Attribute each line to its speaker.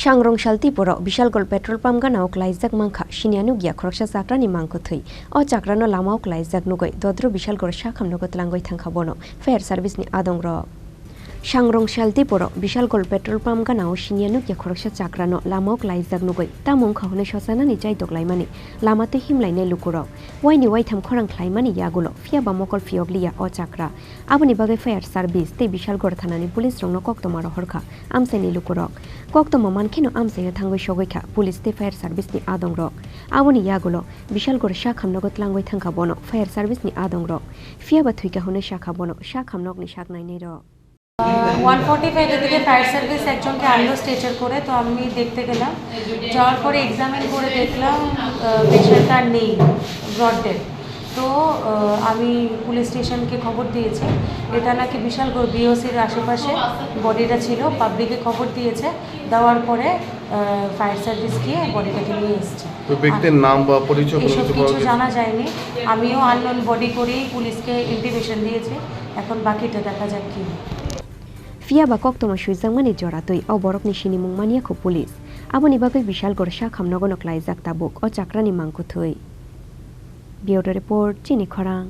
Speaker 1: Shangrong Shalti Poro, Bishalgol petrol pump gana Oklaizak Manka, Shinianu Gia Kroksha Sakrani Mankotui, O Chakrano Lama Oklaizak Nugoi, Dodro Bishalgor Shakam Nogotlango Tankabono, Fair Service ni Adong Ro. Shangrong Shalti Poro, Bishalgol petrol pump gana Shinianu Gia Kroksha Chakrano, Lama Oklaizak Nugoi, Tamon Kahone Shosana ni Jai Doglaimani, Lama to him line Lukuro, Waini Waitam Korang Klaimani Yagulo, Fia Bamokol Fioglia O Chakra, Abani Baga Fair Service, Te Bishalgor Tanani Police Rong no Koktomaro Horka, Amseni Lukurok. Kokto maman kino amse thangoi shogoika police te fire service ni adong rok awoni yagulo bishal gor shakham nogot langoi thangka bono fire service ni adong rok fia bathuika hone shakha bono shakham nog ni shak nai nei ro
Speaker 2: 145 এর দিকে fire service একজনকে আনলো stretcher করে তো আমি দেখতে গেলাম যাওয়ার পরে এক্সামিন করে দেখলাম পেশেন্টটা নেই ব্রড ডেড তো আমি পুলিশ স্টেশনকে খবর দিয়েছি এটা নাকি বিশালগড় বিওসির আশেপাশে বডিটা ছিল পাবলিকে খবর দিয়েছে দেওয়ার পরে ফায়ার সার্ভিস গিয়ে বডিটাকে নিয়ে এসেছে
Speaker 3: তো ব্যক্তির নাম বা পরিচয়
Speaker 2: কিছু জানা যায়নি আমিও আননোন বডি করেই পুলিশকে ইনটিমেশন দিয়েছি এখন বাকিটা দেখা যাক কি
Speaker 1: Fia ba koktomo shuizangmani joratoi au borok ni shini mungmania ko police aboni bagai Bishalgor shakham nogonok laizak tabuk o chakrani mangkuthoi Bureau report Chini Khorang